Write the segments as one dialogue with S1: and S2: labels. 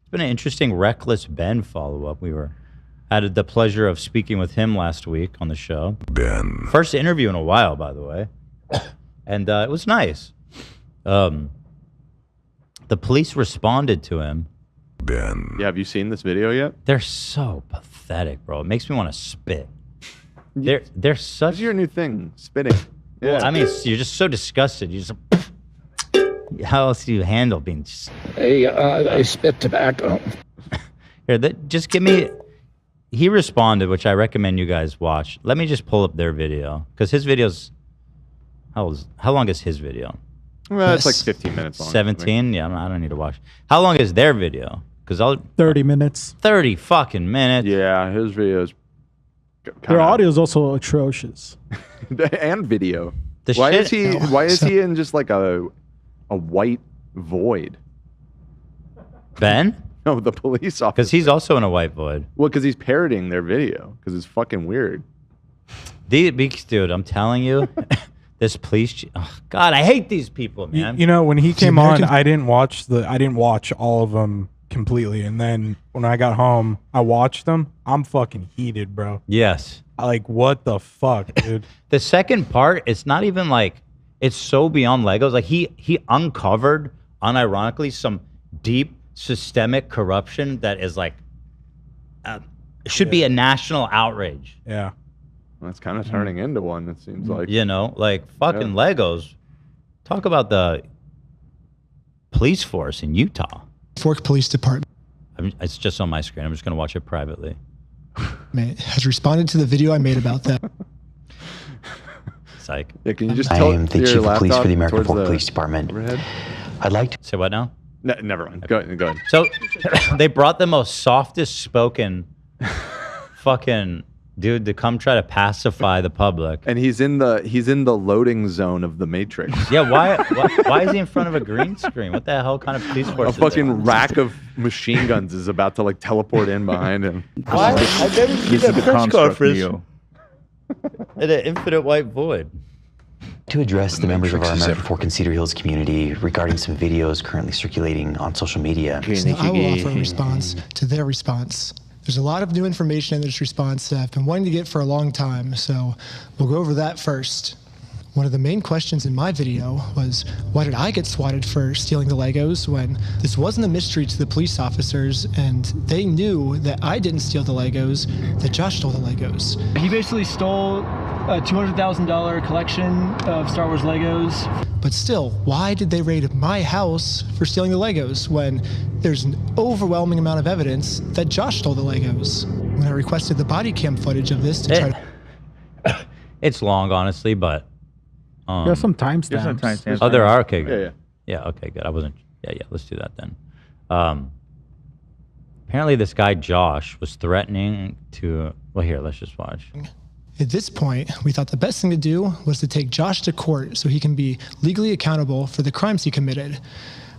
S1: It's been an interesting Reckless Ben follow-up. We had the pleasure of speaking with him last week on the show.
S2: Ben.
S1: First interview in a while, by the way. And it was nice. The police responded to him.
S2: Ben.
S3: Yeah, have you seen this video yet?
S1: They're so pathetic, bro. It makes me want to spit. They're such...
S3: What's your new thing? Spitting. Yeah.
S1: Well, I mean, you're just so disgusted. You just... How else do you handle being...
S4: Hey, I spit tobacco.
S1: Here, just give me... He responded, which I recommend you guys watch. Let me just pull up their video. Because his video's... How long is his video?
S3: Well, it's like 15 minutes long.
S1: 17? Yeah, I don't need to watch. How long is their video? Because
S5: 30 minutes.
S1: 30 fucking minutes.
S3: Yeah, his videos.
S5: Their audio is also atrocious.
S3: And video.
S1: Why
S3: is he in just like a white void?
S1: Ben?
S3: No, the police officer.
S1: Because he's also in a white void.
S3: Well, because he's parroting their video. Because it's fucking weird.
S1: Dude, I'm telling you, this police. Oh, God, I hate these people, man.
S5: You know, when he came on, I didn't watch all of them completely, and then when I got home, I watched them. I'm fucking heated, bro.
S1: Yes.
S5: Like, what the fuck, dude?
S1: The second part, it's not even like it's so beyond Legos. Like he uncovered, unironically, some deep systemic corruption that is like should be a national outrage.
S5: Yeah.
S3: That's kind of turning into one, it seems like.
S1: You know, like fucking Legos. Talk about the police force in Utah.
S6: Fork Police Department.
S1: It's just on my screen. I'm just going to watch it privately.
S6: Has responded to the video I made about that.
S1: Psych.
S3: Yeah, can you just
S7: I
S3: tell
S7: am the chief of police for the American Fork Police Department.
S3: Overhead?
S7: I'd like to...
S1: Say what now?
S3: No, never mind. Go ahead.
S1: So they brought the most softest spoken fucking dude to come try to pacify the public.
S3: And he's in the loading zone of the Matrix.
S1: Yeah, why is he in front of a green screen? What the hell kind of police force?
S3: A fucking rack of machine guns is about to like teleport in behind him.
S1: Why? I've never seen that press conference in an infinite white void.
S7: To address the members of our American Fork and Cedar Hills community regarding some videos currently circulating on social media.
S6: So I will offer a response to their response. There's a lot of new information in this response that I've been wanting to get for a long time, so we'll go over that first. One of the main questions in my video was, why did I get swatted for stealing the Legos when this wasn't a mystery to the police officers and they knew that I didn't steal the Legos, that Josh stole the Legos.
S8: He basically stole a $200,000 collection of Star Wars Legos.
S6: But still, why did they raid my house for stealing the Legos when there's an overwhelming amount of evidence that Josh stole the Legos? When I requested the body cam footage of this to try to...
S1: It's long, honestly, but...
S5: There's some timestamps.
S1: Oh, there are? Okay, good.
S3: Yeah.
S1: Yeah, okay, good. I wasn't... Yeah, let's do that then. Apparently this guy, Josh, was threatening to... Well, here, let's just watch.
S6: At this point, we thought the best thing to do was to take Josh to court so he can be legally accountable for the crimes he committed.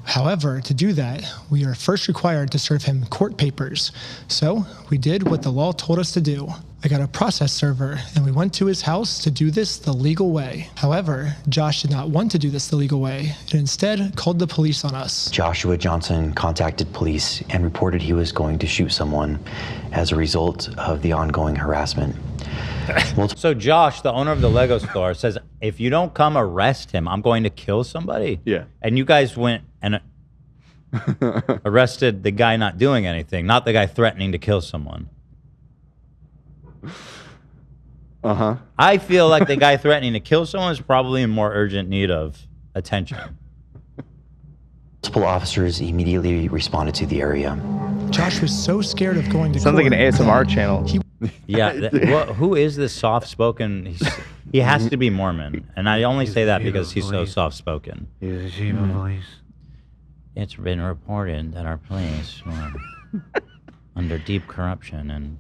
S6: However, to do that, we are first required to serve him court papers. So we did what the law told us to do. I got a process server and we went to his house to do this the legal way. However, Josh did not want to do this the legal way and instead called the police on us.
S7: Joshua Johnson contacted police and reported he was going to shoot someone as a result of the ongoing harassment.
S1: So Josh, the owner of the Lego store, says, if you don't come arrest him, I'm going to kill somebody.
S3: Yeah.
S1: And you guys went and arrested the guy not doing anything, not the guy threatening to kill someone.
S3: Uh-huh.
S1: I feel like the guy threatening to kill someone is probably in more urgent need of attention.
S7: Multiple officers immediately responded to the area.
S6: Josh was so scared of going to
S9: Sounds
S6: court.
S9: like an ASMR channel.
S1: Yeah. Who is this soft-spoken? He has to be Mormon. And I only say that because he's so soft-spoken.
S10: He's a chief of police.
S1: It's been reported that our police were under deep corruption, and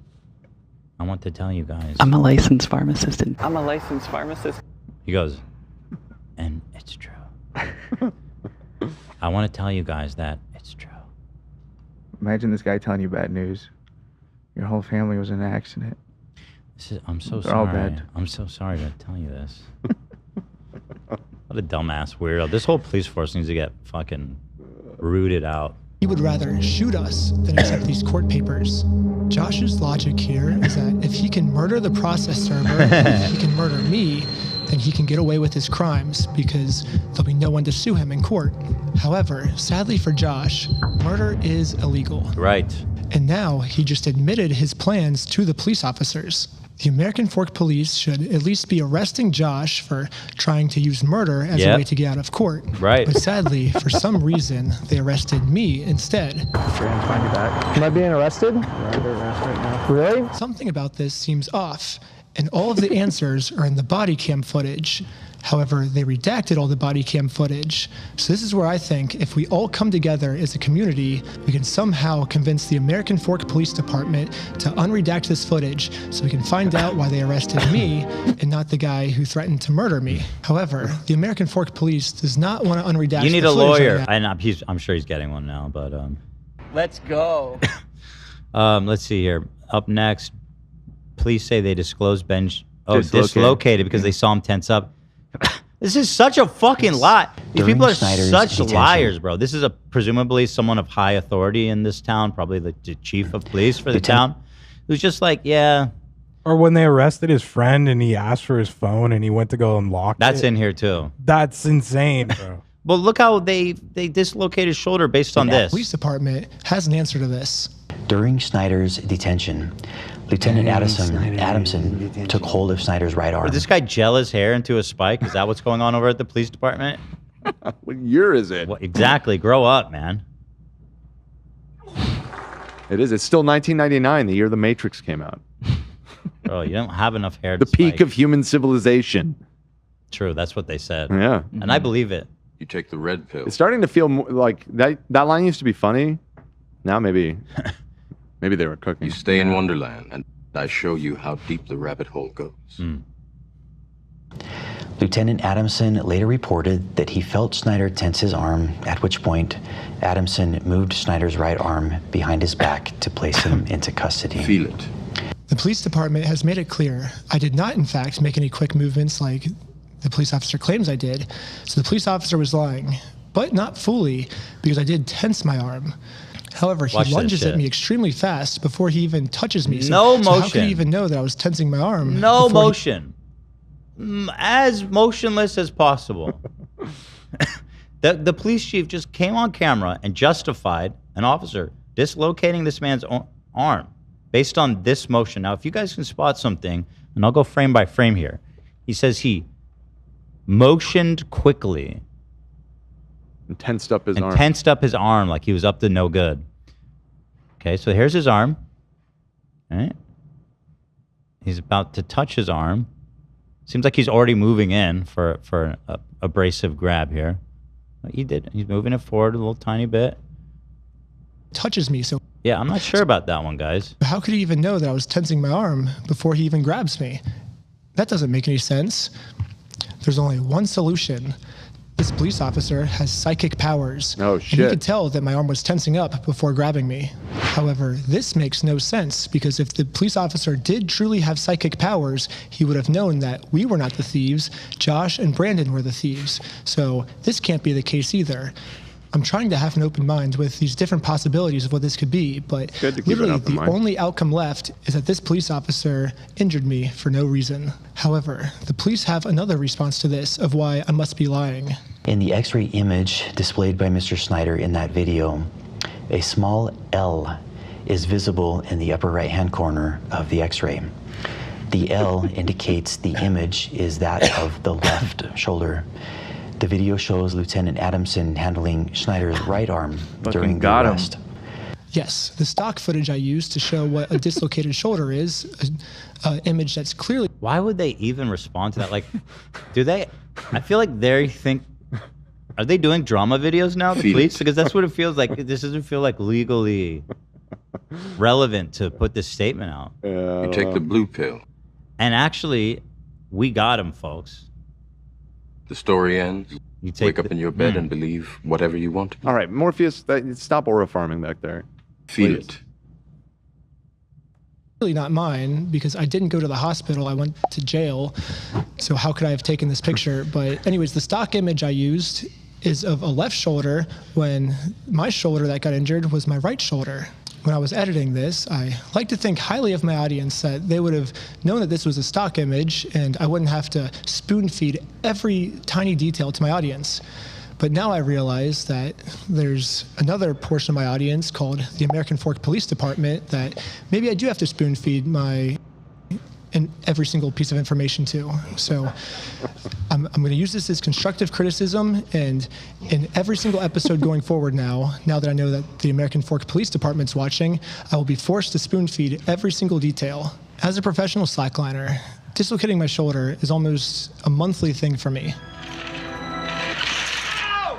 S1: I want to tell you guys.
S11: I'm a licensed pharmacist.
S8: I'm a licensed pharmacist.
S1: He goes, and it's true. I want to tell you guys that it's true.
S9: Imagine this guy telling you bad news. Your whole family was in an accident.
S1: I'm so
S9: They're all
S1: sorry.
S9: dead.
S1: I'm so sorry to tell you this. What a dumbass weirdo. This whole police force needs to get fucking rooted out.
S6: He would rather shoot us than accept these court papers. Josh's logic here is that if he can murder the process server, if he can murder me, then he can get away with his crimes because there'll be no one to sue him in court. However, sadly for Josh, murder is illegal.
S1: Right.
S6: And now he just admitted his plans to the police officers. The American Fork Police should at least be arresting Josh for trying to use murder as a way to get out of court.
S1: Right.
S6: But sadly, for some reason, they arrested me instead.
S8: Am I being arrested? Really?
S6: Something about this seems off, and all of the answers are in the body cam footage. However, they redacted all the body cam footage. So this is where I think if we all come together as a community, we can somehow convince the American Fork Police Department to unredact this footage so we can find out why they arrested me and not the guy who threatened to murder me. However, the American Fork Police does not want to unredact
S1: You need
S6: the
S1: a
S6: footage
S1: lawyer.
S6: right now.
S1: I'm sure he's getting one now, but
S2: Let's go.
S1: let's see here. Up next, police say they disclosed dislocated because they saw him tense up. This is such a fucking lie. These
S7: During
S1: people are
S7: Snyder's
S1: such
S7: detention.
S1: liars, bro. This is presumably someone of high authority in this town, probably the chief of police for the town, who's just like, yeah.
S5: Or when they arrested his friend and he asked for his phone and he went to go unlock it.
S1: That's in here too.
S5: That's insane, bro.
S1: Well, look how they dislocate his shoulder based on this.
S6: The police department has an answer to this.
S7: During Snyder's detention, Lieutenant Adamson took hold of Snyder's right arm.
S1: Did this guy gel his hair into a spike? Is that what's going on over at the police department?
S3: What year is it?
S1: What, exactly. Grow up, man.
S3: It is. It's still 1999, the year The Matrix came out.
S1: Bro, you don't have enough hair to
S3: The peak
S1: spike.
S3: of human civilization.
S1: True, that's what they said.
S3: Yeah.
S1: And I believe it.
S10: You take the red pill.
S3: It's starting to feel like that line used to be funny. Now maybe they were cooking.
S10: You stay in Wonderland, and I show you how deep the rabbit hole goes.
S7: Lieutenant Adamson later reported that he felt Snyder tense his arm, at which point Adamson moved Snyder's right arm behind his back to place him into custody.
S10: Feel it.
S6: The police department has made it clear I did not, in fact, make any quick movements like the police officer claims I did. So the police officer was lying, but not fully, because I did tense my arm. However, he lunges at me extremely fast before he even touches me.
S1: No motion.
S6: How could he even know that I was tensing my arm?
S1: No motion. As motionless as possible. The police chief just came on camera and justified an officer dislocating this man's arm based on this motion. Now, if you guys can spot something, and I'll go frame by frame here. He says he motioned quickly.
S3: And tensed up his arm.
S1: Tensed up his arm like he was up to no good. Okay, so here's his arm. All right. He's about to touch his arm. Seems like he's already moving in for an abrasive grab here. He did. He's moving it forward a little tiny bit.
S6: Touches me, so...
S1: Yeah, I'm not sure about that one, guys.
S6: How could he even know that I was tensing my arm before he even grabs me? That doesn't make any sense. There's only one solution. This police officer has psychic powers.
S3: Oh, shit.
S6: And he could tell that my arm was tensing up before grabbing me. However, this makes no sense because if the police officer did truly have psychic powers, he would have known that we were not the thieves, Josh and Brandon were the thieves. So this can't be the case either. I'm trying to have an open mind with these different possibilities of what this could be, but literally the only outcome left is that this police officer injured me for no reason. However, the police have another response to this of why I must be lying.
S7: In the X-ray image displayed by Mr. Snyder in that video, a small L is visible in the upper right-hand corner of the X-ray. The L indicates the image is that of the left shoulder. The video shows Lieutenant Adamson handling Snyder's right arm during the arrest.
S6: Yes, the stock footage I used to show what a dislocated shoulder is, an image that's clearly...
S1: Why would they even respond to that? Like, do they... I feel like they think... Are they doing drama videos now, the police? Because that's what it feels like. This doesn't feel like legally relevant to put this statement out.
S10: You take the blue pill.
S1: And actually, we got him, folks.
S10: The story ends.
S1: You
S10: wake up in your bed and believe whatever you want.
S3: All right, Morpheus, stop aura farming back there.
S10: Feel it.
S6: Really not mine because I didn't go to the hospital. I went to jail. So how could I have taken this picture? But anyways, the stock image I used is of a left shoulder when my shoulder that got injured was my right shoulder. When I was editing this, I like to think highly of my audience that they would have known that this was a stock image and I wouldn't have to spoon feed every tiny detail to my audience. But now I realize that there's another portion of my audience called the American Fork Police Department that maybe I do have to spoon feed and every single piece of information to. So I'm going to use this as constructive criticism, and in every single episode going forward now that I know that the American Fork Police Department's watching, I will be forced to spoon feed every single detail. As a professional slackliner, dislocating my shoulder is almost a monthly thing for me.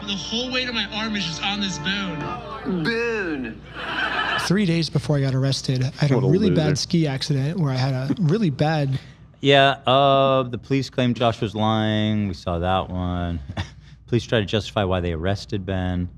S11: The whole weight of my arm is just on this boon.
S2: Boon.
S6: 3 days before I got arrested, I had a really bad ski accident where I had a really bad...
S1: Yeah, the police claimed Josh was lying. We saw that one. Police try to justify why they arrested Ben.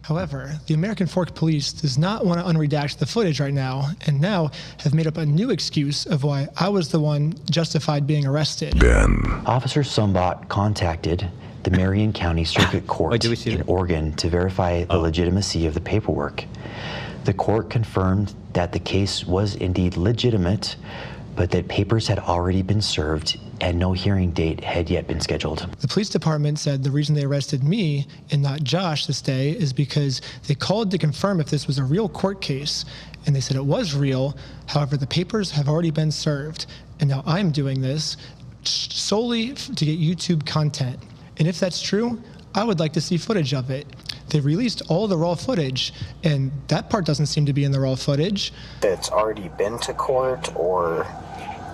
S6: However, the American Fork Police does not want to unredact the footage right now, and now have made up a new excuse of why I was the one justified being arrested.
S7: Ben. Officer Sumbot contacted the Marion County Circuit Court in Oregon to verify the legitimacy of the paperwork. The court confirmed that the case was indeed legitimate, but that papers had already been served and no hearing date had yet been scheduled.
S6: The police department said the reason they arrested me and not Josh this day is because they called to confirm if this was a real court case, and they said it was real. However, the papers have already been served, and now I'm doing this solely to get YouTube content. And if that's true, I would like to see footage of it. They released all the raw footage, and that part doesn't seem to be in the raw footage.
S12: It's already been to court, or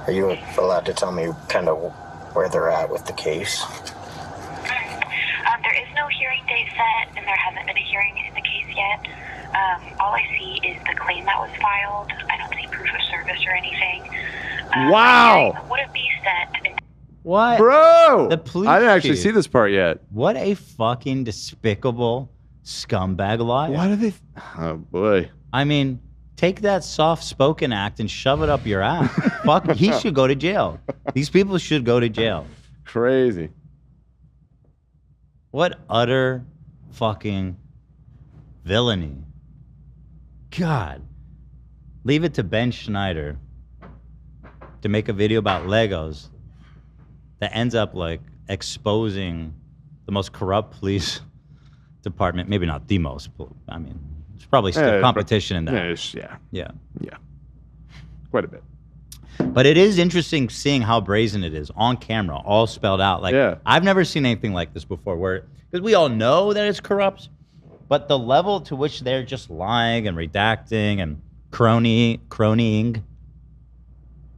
S12: are you allowed to tell me kind of where they're at with the case?
S13: There is no hearing date set, and there hasn't been a hearing in the case yet. All I see is the claim that was filed. I don't see proof of service or anything.
S3: Wow!
S13: Would it be set?
S1: What?
S3: Bro!
S1: The police
S3: I didn't actually
S1: chief.
S3: see this part yet.
S1: What a fucking despicable scumbag liar.
S3: Why do they... Oh, boy.
S1: I mean, take that soft-spoken act and shove it up your ass. Fuck, he should go to jail. These people should go to jail.
S3: Crazy.
S1: What utter fucking villainy. God. Leave it to Ben Schneider to make a video about Legos that ends up like exposing the most corrupt police department. Maybe not the most, but I mean, there's probably still competition in that.
S3: Yeah. Quite a bit.
S1: But it is interesting seeing how brazen it is on camera, all spelled out. Like, I've never seen anything like this before, where, because we all know that it's corrupt, but the level to which they're just lying and redacting and cronying,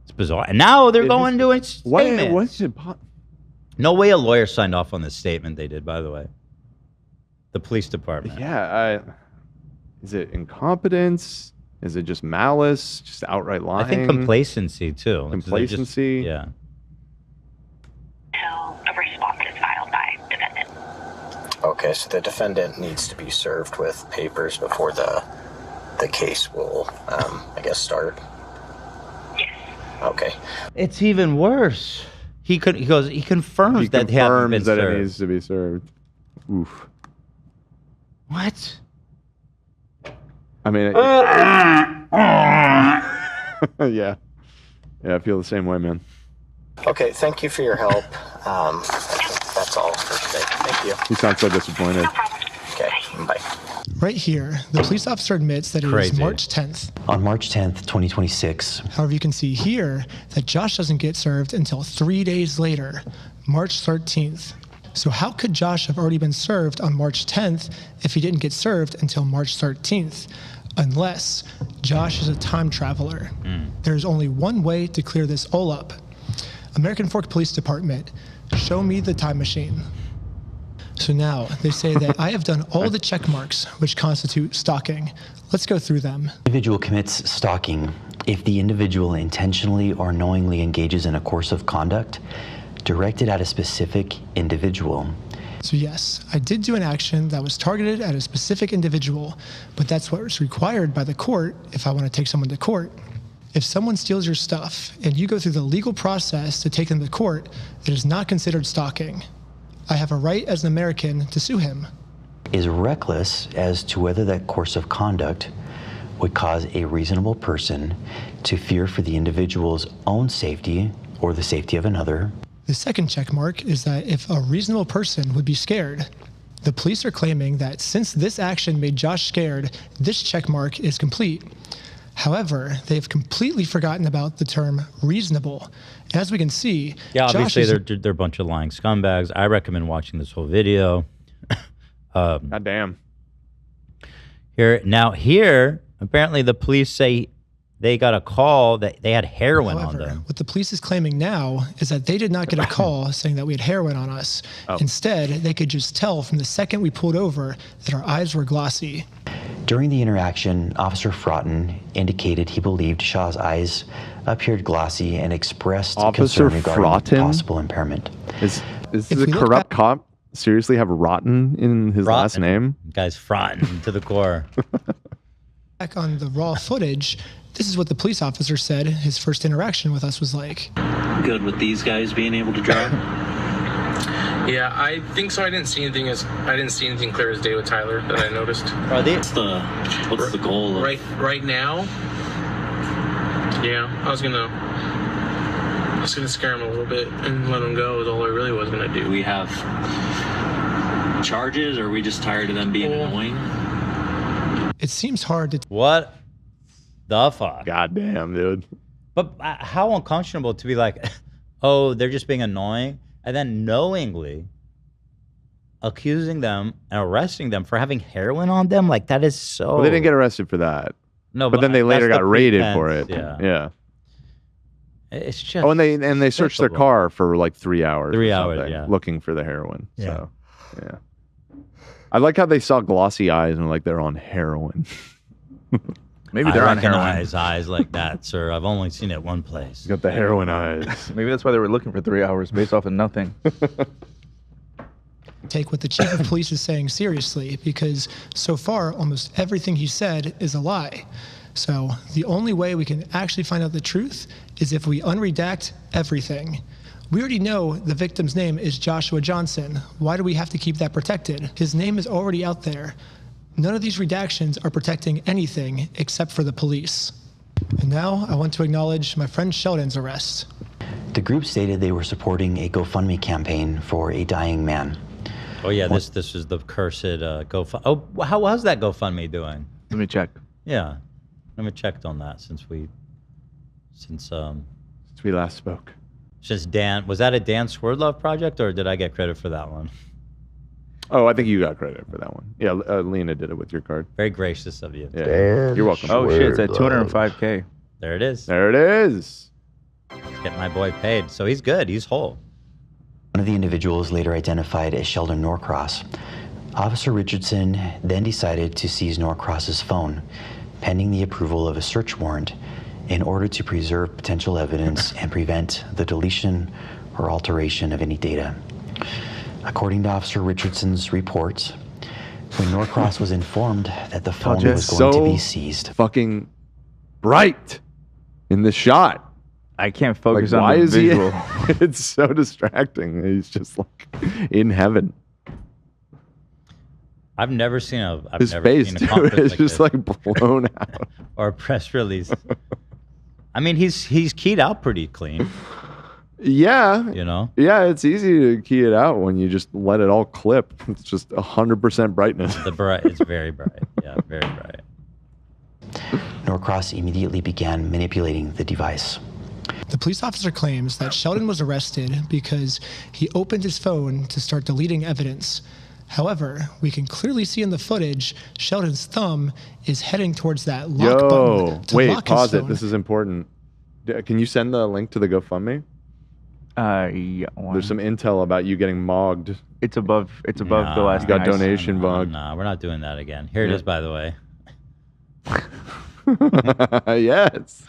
S1: it's bizarre. And now they're going to a statement. No way a lawyer signed off on this statement they did, by the way. The police department.
S3: Yeah. Is it incompetence? Is it just malice? Just outright lying?
S1: I think complacency, too.
S3: Complacency?
S1: Yeah.
S13: Until a response is filed by defendant.
S12: Okay, so the defendant needs to be served with papers before the case will, I guess, start?
S13: Yes.
S12: Okay.
S1: It's even worse. He confirms that they haven't been served.
S3: It needs to be served. Oof.
S1: What?
S3: I mean, yeah, I feel the same way, man.
S12: Okay, thank you for your help. That's all for today. Thank you.
S3: You sound so disappointed.
S12: Okay, bye.
S6: Right here, the police officer admits that it was March 10th.
S7: On March 10th, 2026.
S6: However, you can see here that Josh doesn't get served until 3 days later, March 13th. So how could Josh have already been served on March 10th if he didn't get served until March 13th? Unless Josh is a time traveler. There's only one way to clear this all up. American Fork Police Department, show me the time machine. So now they say that I have done all the check marks which constitute stalking. Let's go through them.
S7: Individual commits stalking if the individual intentionally or knowingly engages in a course of conduct directed at a specific individual.
S6: So yes, I did do an action that was targeted at a specific individual, but that's what's required by the court if I want to take someone to court. If someone steals your stuff and you go through the legal process to take them to court, it is not considered stalking. I have a right as an American to sue him.
S7: Is reckless as to whether that course of conduct would cause a reasonable person to fear for the individual's own safety or the safety of another.
S6: The second check mark is that if a reasonable person would be scared. The police are claiming that since this action made Josh scared, this check mark is complete. However, they've completely forgotten about the term reasonable. As we can see,
S1: yeah, obviously
S6: Josh
S1: they're a bunch of lying scumbags. I recommend watching this whole video.
S3: God damn.
S1: Here, apparently the police say they got a call that they had heroin on them.
S6: What the police is claiming now is that they did not get a call saying that we had heroin on us.
S3: Oh.
S6: Instead, they could just tell from the second we pulled over that our eyes were glossy.
S7: During the interaction, Officer Fraughton indicated he believed Shaw's eyes appeared glossy and expressed
S3: Officer
S7: concern regarding
S3: Fraughton?
S7: possible impairment.
S3: Is a corrupt cop seriously have rotten in his last name?
S1: Guy's rotten to the core.
S6: Back on the raw footage, this is what the police officer said his first interaction with us was like.
S14: Good with these guys being able to drive?
S11: Yeah, I think so. I didn't see anything clear as day with Tyler that I noticed.
S14: What's the goal? Of...
S11: Right now? Yeah, I was gonna scare him a little bit and let him go. Is all I really was gonna do.
S14: Do we have charges, or are we just tired of them being annoying?
S6: It seems hard to.
S1: What the fuck?
S3: God damn, dude.
S1: But how unconscionable to be like, oh, they're just being annoying, and then knowingly accusing them and arresting them for having heroin on them? Like, that is so...
S3: Well, they didn't get arrested for that.
S1: No,
S3: but then they later
S1: that's
S3: got
S1: the
S3: raided
S1: pretense,
S3: for it.
S1: Yeah. It's just...
S3: Oh, and they searched their car for like 3 hours.
S1: 3
S3: or
S1: hours,
S3: something,
S1: yeah.
S3: looking for the heroin.
S1: Yeah.
S3: So, yeah. I like how they saw glossy eyes and like they're on heroin.
S9: Maybe they're on heroin.
S1: recognize eyes like that, sir. I've only seen it one place.
S3: You got the heroin eyes.
S9: Maybe that's why they were looking for 3 hours based off of nothing.
S6: Take what the chief of police is saying seriously, because so far almost everything he said is a lie. So the only way we can actually find out the truth is if we unredact everything. We already know the victim's name is Joshua Johnson. Why do we have to keep that protected? His name is already out there. None of these redactions are protecting anything except for the police. And now I want to acknowledge my friend Sheldon's arrest.
S7: The group stated they were supporting a GoFundMe campaign for a dying man.
S1: Oh yeah, this is the cursed GoFundMe. Oh, how was that GoFundMe doing?
S9: Let me check.
S1: Yeah, let me checked on that since we
S3: last spoke.
S1: Since Dan, was that a Dan Swerdlove project, or did I get credit for that one?
S3: Oh, I think you got credit for that one. Yeah, Lena did it with your card.
S1: Very gracious of you.
S3: Yeah, you're welcome.
S9: Oh shit, it's at 205K.
S1: There it is.
S3: There it is.
S1: Let's get my boy paid. So he's good. He's whole.
S7: One of the individuals later identified as Sheldon Norcross. Officer Richardson then decided to seize Norcross's phone, pending the approval of a search warrant, in order to preserve potential evidence and prevent the deletion or alteration of any data. According to Officer Richardson's reports, when Norcross was informed that the phone was going to be seized.
S3: Fucking bright in the shot.
S9: I can't focus
S3: like,
S9: on
S3: why
S9: the
S3: is
S9: visual.
S3: It's so distracting. He's just like in heaven.
S1: I've never seen a
S3: His face, dude, is just like blown out.
S1: Or a press release. I mean, he's keyed out pretty clean.
S3: Yeah.
S1: You know?
S3: Yeah, it's easy to key it out when you just let it all clip. It's just 100% brightness.
S1: It's very bright. Yeah, very bright.
S7: Norcross immediately began manipulating the device.
S6: The police officer claims that Sheldon was arrested because he opened his phone to start deleting evidence. However, we can clearly see in the footage, Sheldon's thumb is heading towards that lock button to
S3: wait,
S6: lock his
S3: pause it.
S6: phone.
S3: This is important. Can you send the link to the GoFundMe?
S9: Yeah.
S3: There's some intel about you getting mogged.
S9: It's above the last.
S3: You got
S9: thing I
S3: donation mog.
S1: No, we're not doing that again. Here it is, by the way.
S3: Yes.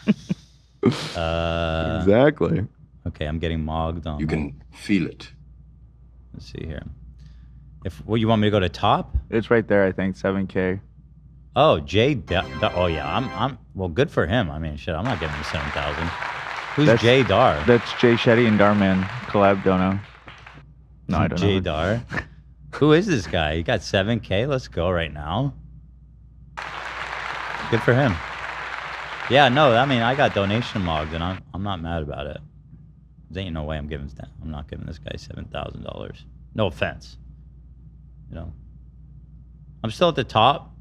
S1: Exactly.
S3: Exactly.
S1: Okay, I'm getting mogged on.
S10: You can feel it.
S1: Let's see here. You want me to go to top?
S9: It's right there, I think, 7K.
S1: Oh, oh yeah, I'm well. Good for him. I mean, shit, I'm not getting him 7,000. Who's Jay Dar?
S9: That's Jay Shetty and Darman collab dono. No, I don't know.
S1: Jadar. Who is this guy? He got 7K. Let's go right now. Good for him. Yeah, no, I mean, I got donation logged, and I'm not mad about it. There ain't no way I'm not giving this guy $7,000. No offense. You know, I'm still at the top.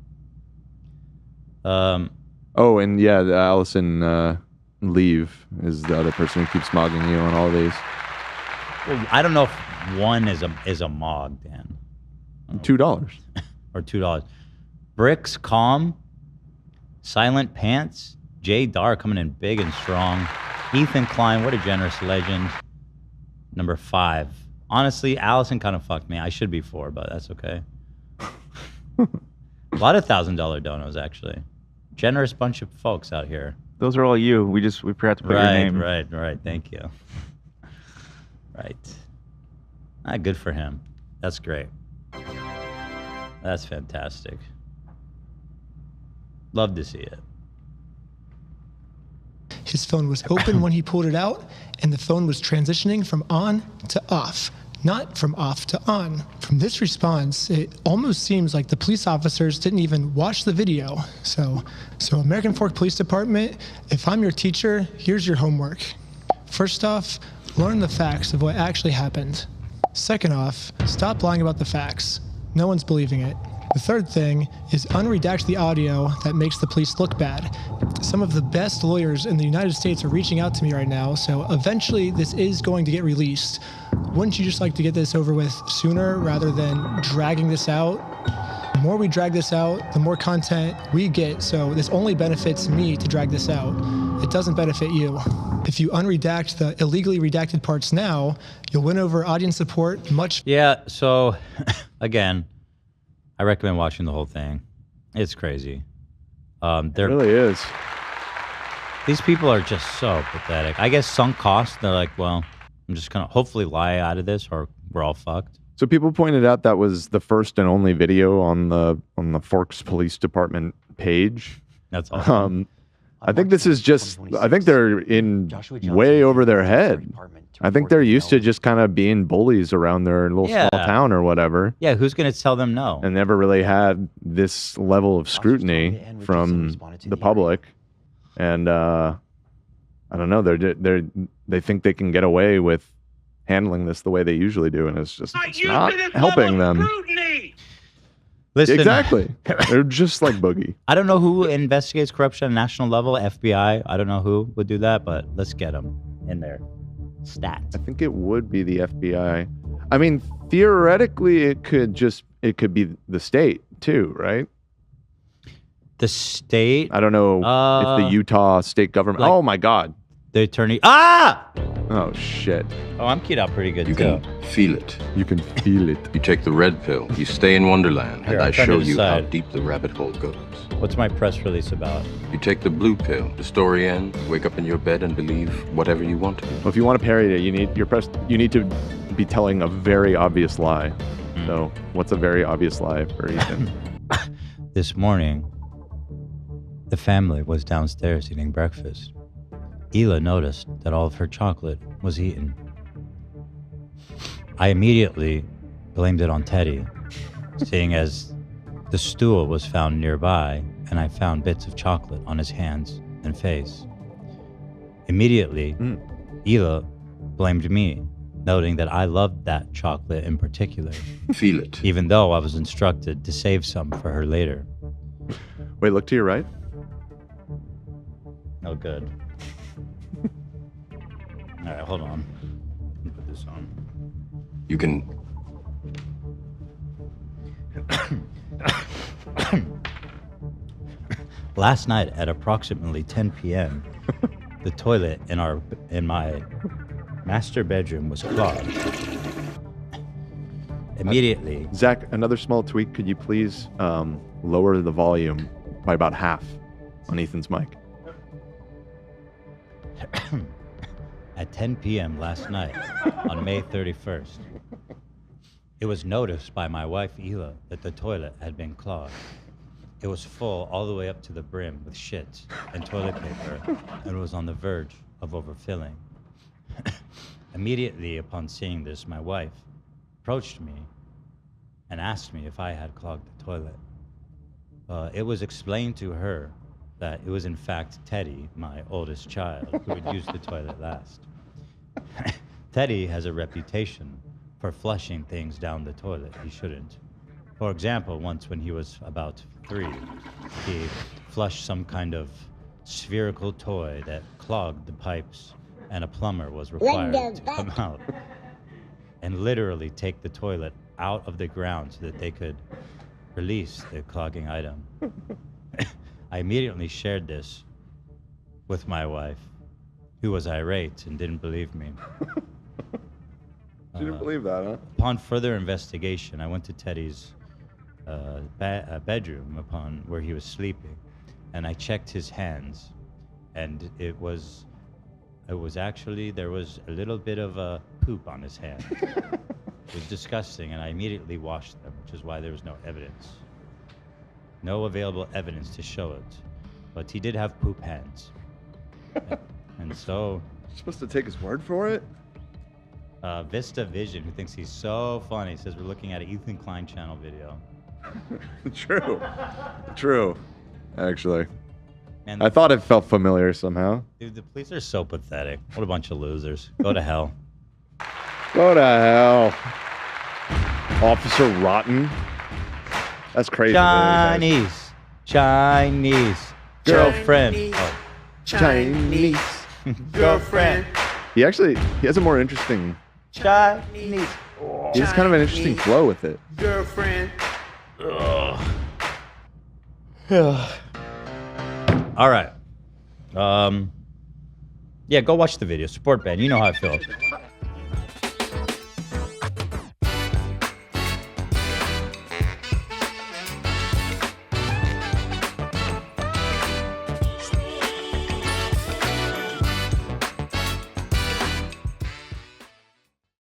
S3: Oh, and yeah, the Allison Leave is the other person who keeps mogging you on all these.
S1: Well, I don't know if one is a mog, Dan.
S3: $2
S1: or $2. Bricks Calm, Silent Pants, Jay Dar coming in big and strong. Ethan Klein, what a generous legend. Number 5. Honestly, Allison kind of fucked me. I should be 4, but that's okay. A lot of $1,000 donos, actually. Generous bunch of folks out here.
S9: Those are all you. We forgot to put your name.
S1: Right. Thank you. Right. Good for him. That's great. That's fantastic. Love to see it.
S6: His phone was open when he pulled it out, and the phone was transitioning from on to off, not from off to on. From this response, it almost seems like the police officers didn't even watch the video. So American Fork Police Department, if I'm your teacher, here's your homework. First off, learn the facts of what actually happened. Second off, stop lying about the facts. No one's believing it. The third thing is unredact the audio that makes the police look bad. Some of the best lawyers in the United States are reaching out to me right now, so eventually this is going to get released. Wouldn't you just like to get this over with sooner rather than dragging this out? The more we drag this out, the more content we get, so this only benefits me to drag this out. It doesn't benefit you. If you unredact the illegally redacted parts now, you'll win over audience support much.
S1: Yeah, so again, I recommend watching the whole thing. It's crazy.
S3: It really is.
S1: These people are just so pathetic. I guess sunk cost, they're like, well, I'm just going to hopefully lie out of this or we're all fucked.
S3: So people pointed out that was the first and only video on the Forks Police Department page.
S1: That's awesome.
S3: I think this is just, I think they're in way over their head. I think they're used to just kind of being bullies around their little small town or whatever.
S1: Yeah, who's going to tell them no?
S3: And never really had this level of scrutiny from the public. And I don't know, they think they can get away with handling this the way they usually do, and it's just not helping them.
S1: Listen,
S3: exactly. They're just like Boogie.
S1: I don't know who investigates corruption at national level, FBI. I don't know who would do that, but let's get them in there. Stat.
S3: I think it would be the FBI. I mean, theoretically, it could be the state too, right?
S1: The state?
S3: I don't know if the Utah state government. Oh my God.
S1: The attorney. Ah!
S3: Oh shit.
S1: Oh, I'm keyed out pretty good.
S10: You can feel it.
S3: You can feel it.
S10: You take the red pill. You stay in Wonderland,
S1: Here,
S10: and
S1: I'm
S10: I
S1: trying to
S10: show you how
S1: decide.
S10: deep the rabbit hole goes.
S1: What's my press release about?
S10: You take the blue pill. The story ends. Wake up in your bed and believe whatever you want to.
S3: Well, if you want to parry it, you need to be telling a very obvious lie. So, what's a very obvious lie for Ethan?
S1: This morning, the family was downstairs eating breakfast. Hila noticed that all of her chocolate was eaten. I immediately blamed it on Teddy, seeing as the stool was found nearby and I found bits of chocolate on his hands and face. Immediately, Hila blamed me, noting that I loved that chocolate in particular.
S10: Feel it.
S1: Even though I was instructed to save some for her later.
S3: Wait, look to your right.
S1: No good. All right, hold on. Let me put this on.
S10: You can.
S1: Last night at approximately 10 p.m., the toilet in my master bedroom was clogged. Immediately.
S3: Zach, another small tweak. Could you please lower the volume by about half on Ethan's mic?
S1: At 10 p.m. last night, on May 31st, it was noticed by my wife, Hila, that the toilet had been clogged. It was full all the way up to the brim with shit and toilet paper, and was on the verge of overfilling. Immediately upon seeing this, my wife, approached me and asked me if I had clogged the toilet. It was explained to her that it was in fact Teddy, my oldest child, who had used the toilet last. Teddy has a reputation for flushing things down the toilet he shouldn't. For example, once when he was about 3, he flushed some kind of spherical toy that clogged the pipes, and a plumber was required to come out and literally take the toilet out of the ground so that they could release the clogging item. I immediately shared this with my wife, who was irate and didn't believe me.
S3: She didn't believe that, huh?
S1: Upon further investigation, I went to Teddy's bedroom upon where he was sleeping, and I checked his hands, and it was actually, there was a little bit of a poop on his hand. It was disgusting, and I immediately washed them, which is why there was no evidence. No available evidence to show it. But he did have poop hands. And so...
S3: You're supposed to take his word for it?
S1: Vista Vision, who thinks he's so funny, says we're looking at an Ethan Klein channel video.
S3: True. Actually.
S1: And
S3: I thought it felt familiar somehow.
S1: Dude, the police are so pathetic. What a bunch of losers. Go to hell.
S3: Go to hell. Officer Rotten. That's crazy.
S1: Chinese. Girlfriend.
S3: Chinese.
S1: Girlfriend.
S3: He has a more interesting...
S1: Chinese.
S3: He has kind of an interesting flow with it.
S1: Girlfriend. All right. Yeah, go watch the video. Support Ben. You know how I feel.